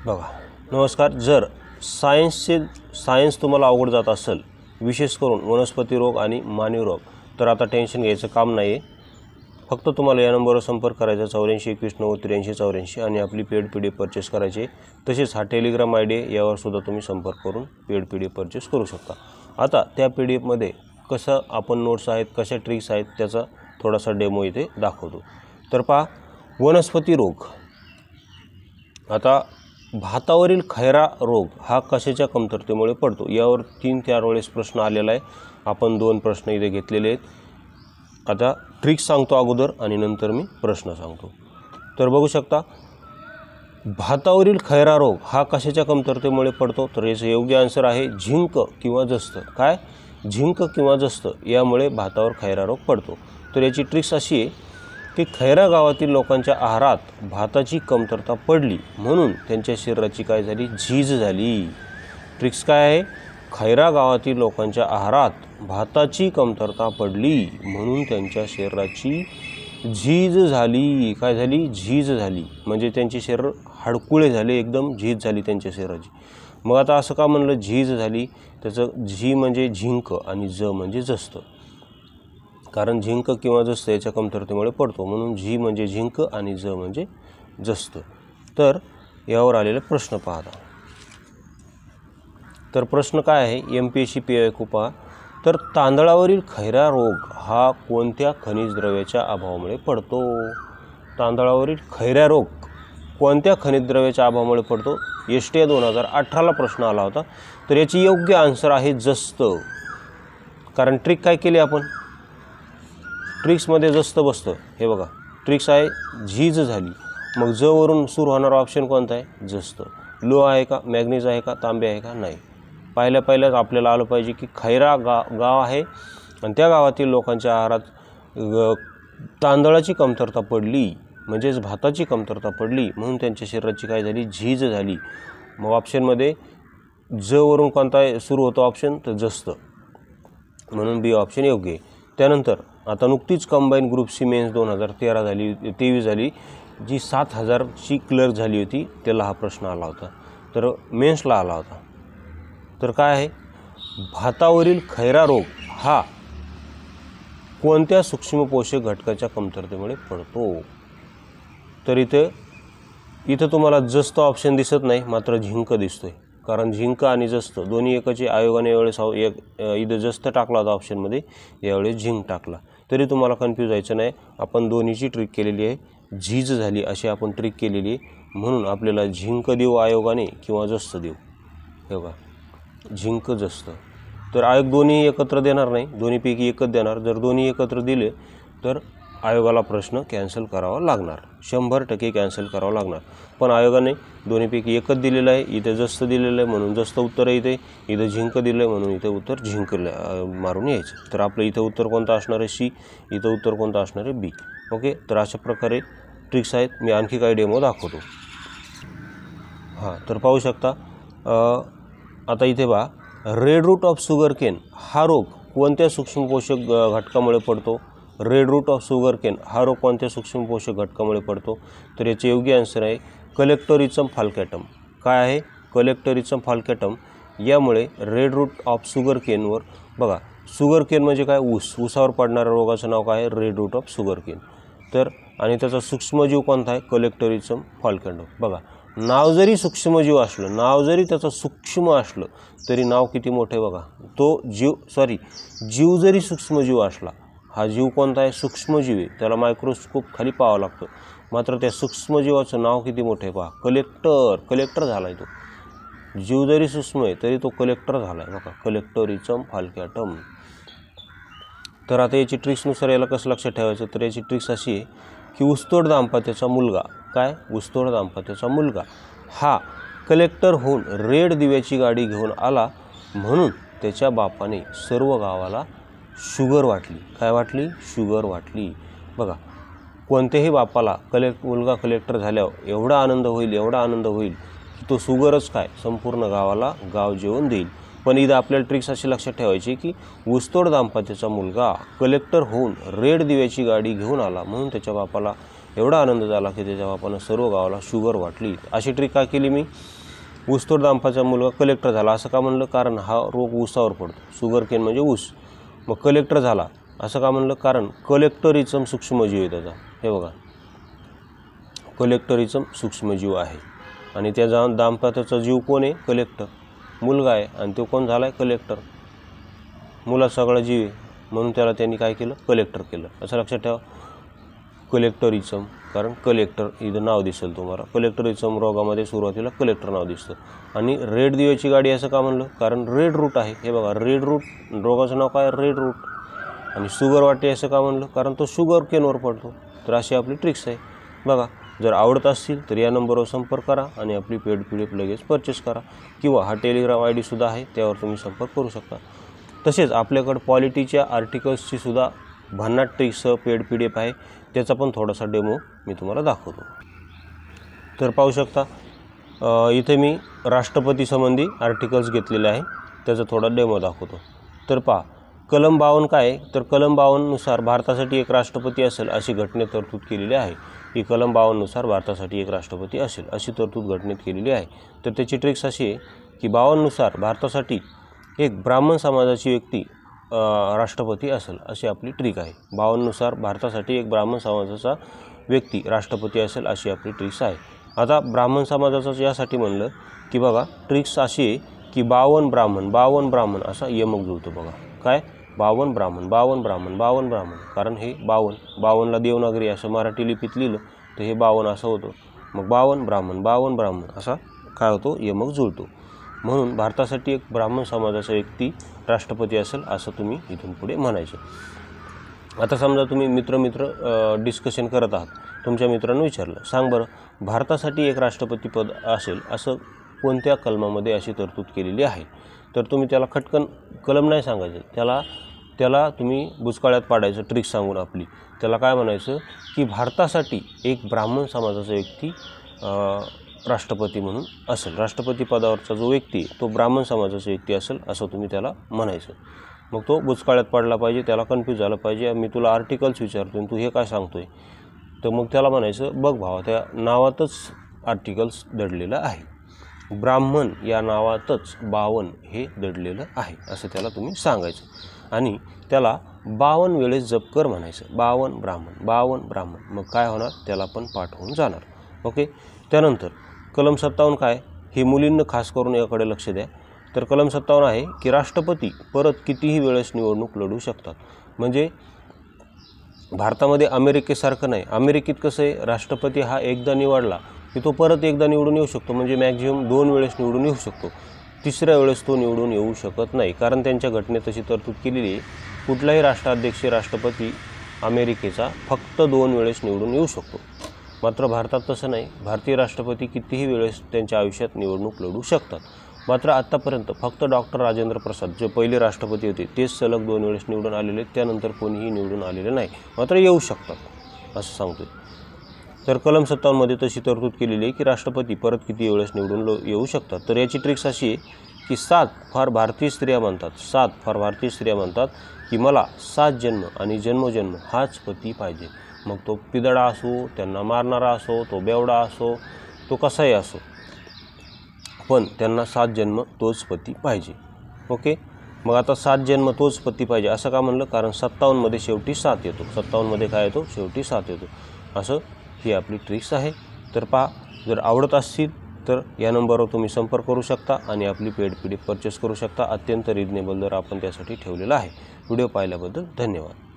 बघा, नमस्कार. जर सायन्स तुम्हाला अवघड जात असेल, विशेष करून वनस्पती रोग आणि मानवी रोग, तर आता टेन्शन घ्यायचं काम नाही आहे. फक्त तुम्हाला या नंबरवर संपर्क करायचा 84 21 90 83 84 आणि आपली पेड PDF परचेस करायची. तसेच हा टेलिग्राम ID आहे, यावर सुद्धा तुम्ही संपर्क करून पेड PDF परचेस करू शकता. आता त्या PDFमध्ये कसं आपण नोट्स आहेत, कशा ट्रिक्स आहेत, त्याचा थोडासा डेमो इथे दाखवतो. तर पहा, वनस्पती रोग. आता भातावरील खैरा रोग हा कशाच्या कमतरतेमुळे पडतो, यावर 3-4 वेळेस प्रश्न आलेला आहे. आपण 2 प्रश्न इथे घेतलेले आहेत. आता ट्रिक्स सांगतो अगोदर आणि नंतर मी प्रश्न सांगतो. तर बघू शकता, भातावरील खैरा रोग हा कशाच्या कमतरतेमुळे पडतो, तर याचं योग्य आन्सर आहे झिंक किंवा जस्त. काय? झिंक किंवा जस्त यामुळे भातावर खैरा रोग पडतो. तर याची ट्रिक्स अशी आहे की खैरा गावातील लोकांच्या आहारात भाताची कमतरता पडली म्हणून त्यांच्या शरीराची काय झाली? झीज झाली. ट्रिक्स काय आहे? खैरा गावातील लोकांच्या आहारात भाताची कमतरता पडली म्हणून त्यांच्या शरीराची झीज झाली. काय झाली? झीज झाली. म्हणजे त्यांचे शरीर हडकुळे झाले, एकदम झीज झाली त्यांच्या शरीराची. मग आता असं का म्हणलं झीज झाली? त्याचं झी म्हणजे झिंक आणि ज म्हणजे जस्त. कारण झिंक किंवा जस्त याच्या कमतरतेमुळे पडतो, म्हणून झी म्हणजे झिंक आणि ज म्हणजे जस्त. तर यावर आलेले प्रश्न पाहता. तर प्रश्न काय आहे? MPSC PIQ पहा. तर तांदळावरील खैरा रोग हा कोणत्या खनिज द्रव्याच्या अभावामुळे पडतो? तांदळावरील खैरा रोग कोणत्या खनिज द्रव्याच्या अभावामुळे पडतो? STA 2018ला प्रश्न आला होता. तर याची योग्य आन्सर आहे जस्त. कारण ट्रिक काय केली आपण? ट्रिक्समध्ये जस्त बसतं. हे बघा, ट्रिक्स आहे झीज झाली. मग ज वरून सुरू होणारा ऑप्शन कोणता आहे? जस्त. लो आहे का? मॅग्नीज आहे का? तांबे आहे का? नाही. पहिल्याच आपल्याला आलं पाहिजे की खैरा गाव आहे आणि त्या गावातील लोकांच्या आहारात तांदळाची कमतरता पडली, म्हणजेच भाताची कमतरता पडली म्हणून त्यांच्या शरीराची काय झाली? झीज झाली. मग ऑप्शनमध्ये ज वरून कोणता सुरू होतो ऑप्शन? तर जस्त. म्हणून बी ऑप्शन योग्य आहे. त्यानंतर आता नुकतीच कंबाईन ग्रुप सी मेन्स 2023 झाली, जी 7000ची क्लर्क झाली होती, त्याला हा प्रश्न आला होता. तर मेन्सला आला होता. तर काय आहे? भातावरील खैरा रोग हा कोणत्या सूक्ष्म पोषक घटकाच्या कमतरतेमुळे पडतो? तर इथं तुम्हाला जस्त ऑप्शन दिसत नाही, मात्र झिंक दिसतोय. कारण झिंक आणि जस्त दोन्ही एकचे. आयोगाने यावेळेस इथं जस्त टाकला होता ऑप्शनमध्ये, यावेळेस झिंक टाकला. तरी तुम्हाला कन्फ्यूज व्हायचं नाही. आपण दोन्हीची ट्रिक केलेली आहे. झीज झाली अशी आपण ट्रिक केलेली आहे, म्हणून आपल्याला झिंक देऊ आयोगाने किंवा जस्त देऊ. हे बघा, झिंक जस्त. तर आयोग दोन्ही एकत्र देणार नाही, दोन्हीपैकी एकच देणार. जर दोन्ही एकत्र दिले तर आयोगाला प्रश्न कॅन्सल करावा लागणार, 100% कॅन्सल करावं लागणार. पण आयोगाने दोन्हीपैकी एकच दिलेलं आहे. इथे जस्त दिलेलं आहे म्हणून जस्त उत्तर आहे. इथं झिंक दिलं आहे म्हणून इथे उत्तर झिंक मारून यायचं. तर आपलं इथं उत्तर कोणतं असणार आहे? सी. इथं उत्तर कोणतं असणार आहे? बी. ओके. तर अशा प्रकारे ट्रिक्स आहेत. मी आणखी काही डेमो दाखवतो. हां, तर पाहू शकता. आता इथे पहा, red root of sugarcane हा रोग कोणत्या सूक्ष्म पोषक घटकामुळे पडतो? Red root of sugarcane हा रोग कोणत्या सूक्ष्म पोषक घटकामुळे पडतो? तर याचे योग्य आन्सर आहे कलेक्टोरिचम फाल्केटम. काय आहे? कलेक्टोरिचम फाल्केटम. यामुळे रेड रूट ऑफ शुगर केनवर बघा, शुगर केन म्हणजे काय? ऊसावर पडणाऱ्या रोगाचं नाव काय आहे? Red root of sugarcane. तर आणि त्याचा सूक्ष्मजीव कोणता आहे? कलेक्टोरिचम फाल्केटम. बघा, नाव जरी सूक्ष्मजीव असलं, नाव जरी त्याचं सूक्ष्म असलं तरी नाव किती मोठं आहे बघा. तो जीव जरी सूक्ष्मजीव असला, हा जीव कोणता आहे? सूक्ष्मजीव आहे. त्याला मायक्रोस्कोप खाली पाहावं लागतं. मात्र त्या सूक्ष्मजीवाचं नाव किती मोठं आहे पहा. कलेक्टर झाला आहे तो. जीव जरी सूक्ष्म आहे तरी तो कलेक्टर झाला आहे बघा, कलेक्टोरिचम फाल्केटम. तर आता याची ट्रिक्सनुसार याला कसं लक्षात ठेवायचं? तर याची ट्रिक्स अशी आहे की ऊसतोड दाम्पत्याचा मुलगा, काय? ऊसतोड दाम्पत्याचा मुलगा हा कलेक्टर होऊन रेड दिव्याची गाडी घेऊन आला म्हणून त्याच्या बापाने सर्व गावाला शुगर वाटली. काय वाटली? शुगर वाटली. बघा, कोणत्याही बापाला मुलगा कलेक्टर झाल्यावर एवढा आनंद होईल की तो शुगरच काय संपूर्ण गावाला गाव जेवण देईल. पण इथं आपल्याला ट्रिक्स अशी लक्षात ठेवायची की ऊसतोड दाम्पत्याचा मुलगा कलेक्टर होऊन रेड दिव्याची गाडी घेऊन आला म्हणून त्याच्या बापाला एवढा आनंद झाला की त्याच्या बापानं सर्व गावाला शुगर वाटली. अशी ट्रिक का केली मी? ऊसतोड दांपाचा मुलगा कलेक्टर झाला असं का म्हणलं? कारण हा रोग ऊसावर पडतो. शुगर केन म्हणजे ऊस. मग कलेक्टर झाला असं का म्हणलं? कारण कलेक्टरिझम सूक्ष्मजीव आहे त्याचा. हे बघा, कलेक्टरिझम सूक्ष्मजीव आहे आणि त्या दाम्पत्याचा जीव कोण आहे? कलेक्टर. मुलगा आहे आणि तो कोण झाला आहे? कलेक्टर. मुला सगळा जीव आहे म्हणून त्याला त्यांनी काय केलं? कलेक्टर केलं. असं लक्षात ठेवा. कलेक्टरिझम, कारण कलेक्टर इथं नाव दिसेल तुम्हाला. कलेक्टरिझम रोगामध्ये सुरुवातीला कलेक्टर नाव दिसतं. आणि रेड दिव्याची गाडी असं का म्हणलं? कारण रेड रूट आहे. हे बघा, रेड रूट रोगाचं नाव काय? Red route. आणि शुगर वाटे असं का म्हणलं? कारण तो शुगर केनवर पडतो. तर अशी आपली ट्रिक्स आहे. बघा, जर आवडत असतील तर या नंबरवर संपर्क करा आणि आपली पेड PDF लगेच परचेस करा. किंवा हा टेलिग्राम ID सुद्धा आहे, त्यावर तुम्ही संपर्क करू शकता. तसेच आपल्याकडं पॉलिटीच्या आर्टिकल्सची सुद्धा भन्नाट ट्रिक्ससह पेड PDF आहे. त्याचा पण थोडासा डेमो मी तुम्हाला दाखवतो. तर पाहू शकता, इथे मी राष्ट्रपती संबंधी आर्टिकल्स घेतलेले आहे. त्याचा थोडा डेमो दाखवतो. तर पहा, कलम 52 काय आहे? तर कलम 52 नुसार भारतासाठी एक राष्ट्रपती असेल अशी घटनेत तरतूद केलेली आहे. की कलम 52 नुसार भारतासाठी एक राष्ट्रपती असेल अशी तरतूद घटनेत केलेली आहे. तर त्याची ट्रिक्स अशी आहे की 52 नुसार भारतासाठी एक ब्राह्मण समाजाची व्यक्ती राष्ट्रपती असेल अशी आपली ट्रिक आहे. 52 नुसार भारतासाठी एक ब्राह्मण समाजाचा व्यक्ती राष्ट्रपती असेल अशी आपली ट्रिक्स आहे. आता ब्राह्मण समाजाचं यासाठी म्हणलं की बघा, ट्रिक्स अशी आहे की 52 ब्राह्मण असा यमक जुळतो. बघा काय? 52 ब्राह्मण 52 ब्राह्मण 52 ब्राह्मण. कारण हे 52ला देवनागरी असं मराठी लिपीत लिहिलं तर हे 52 असं होतं. मग 52 ब्राह्मण असा काय होतो? यमक जुळतो. म्हणून भारतासाठी एक ब्राह्मण समाजाचा व्यक्ती राष्ट्रपती असेल असं तुम्ही इथून पुढे म्हणायचं. आता समजा तुम्ही मित्र डिस्कशन करत आहात. तुमच्या मित्रांनी विचारलं, सांग बरं, भारतासाठी एक राष्ट्रपती पद असेल असं कोणत्या कलमामध्ये अशी तरतूद केलेली आहे? तर तुम्ही त्याला खटकन कलम नाही सांगायचं, त्याला तुम्ही बुचकाळ्यात पाडायचं ट्रिक सांगून आपली. त्याला काय म्हणायचं की भारतासाठी एक ब्राह्मण समाजाचा व्यक्ती राष्ट्रपती म्हणून असेल. राष्ट्रपती पदावरचा जो व्यक्ती तो ब्राह्मण समाजाचा व्यक्ती असेल असं तुम्ही त्याला म्हणायचं. मग तो बुचकाळ्यात पडला पाहिजे, त्याला कन्फ्यूज झालं पाहिजे. मी तुला आर्टिकल्स विचारतो आणि तू हे काय सांगतोय? तर मग त्याला म्हणायचं, बघ भावा, त्या नावातच आर्टिकल्स दडलेलं आहे. ब्राह्मण या नावातच 52 हे दडलेलं आहे असं त्याला तुम्ही सांगायचं. आणि त्याला 52 वेळेस जप कर म्हणायचं. 52 ब्राह्मण. मग काय होणार? त्याला पण पाठ होऊन जाणार. ओके. त्यानंतर कलम 57 काय? हे मुलींना खास करून याकडे लक्ष द्या. तर कलम 57 आहे की राष्ट्रपती परत कितीही वेळेस निवडणूक लढू शकतात. म्हणजे भारतामध्ये अमेरिकेसारखं नाही. अमेरिकेत कसं आहे, राष्ट्रपती हा एकदा निवडला की तो परत एकदा निवडून येऊ शकतो. म्हणजे मॅक्झिमम 2 वेळेस निवडून येऊ शकतो. तिसऱ्या वेळेस तो निवडून येऊ शकत नाही. कारण त्यांच्या घटनेत तशी तरतूद केलेली आहे. कुठलाही राष्ट्राध्यक्ष अमेरिकेचा फक्त 2 वेळेस निवडून येऊ शकतो. मात्र भारतात तसं नाही. भारतीय राष्ट्रपती कितीही वेळेस त्यांच्या आयुष्यात निवडणूक लढू शकतात. मात्र आत्तापर्यंत फक्त डॉक्टर राजेंद्र प्रसाद जे पहिले राष्ट्रपती होते तेच सलग 2 वेळेस निवडून आलेले. त्यानंतर कोणीही निवडून आलेले नाही. मात्र येऊ शकतात असं सांगतोय. तर कलम 57 मध्ये तशी तरतूद केलेली आहे की राष्ट्रपती परत किती वेळेस निवडून येऊ शकतात. तर याची ट्रिक्स अशी आहे की 7 फार भारतीय स्त्रिया म्हणतात की मला 7 जन्म आणि जन्मोजन्म हाच पती पाहिजे. मग तो पिदळा असो, त्यांना मारणारा असो, तो बेवडा असो, तो कसाही असो, पण त्यांना 7 जन्म तोच पती पाहिजे. ओके. मग आता 7 जन्म तोच पती पाहिजे असं का म्हणलं? कारण 57 मध्ये शेवटी 7 येतो. 57 मध्ये काय येतो? शेवटी 7 येतो. असं ही आपली ट्रिक्स आहे. तर पहा, जर आवडत असतील तर या नंबरवर तुम्ही संपर्क करू शकता आणि आपली पेड PDF परचेस करू शकता. अत्यंत रिजनेबल दर आपण त्यासाठी ठेवलेला आहे. व्हिडिओ पाहिल्याबद्दल धन्यवाद.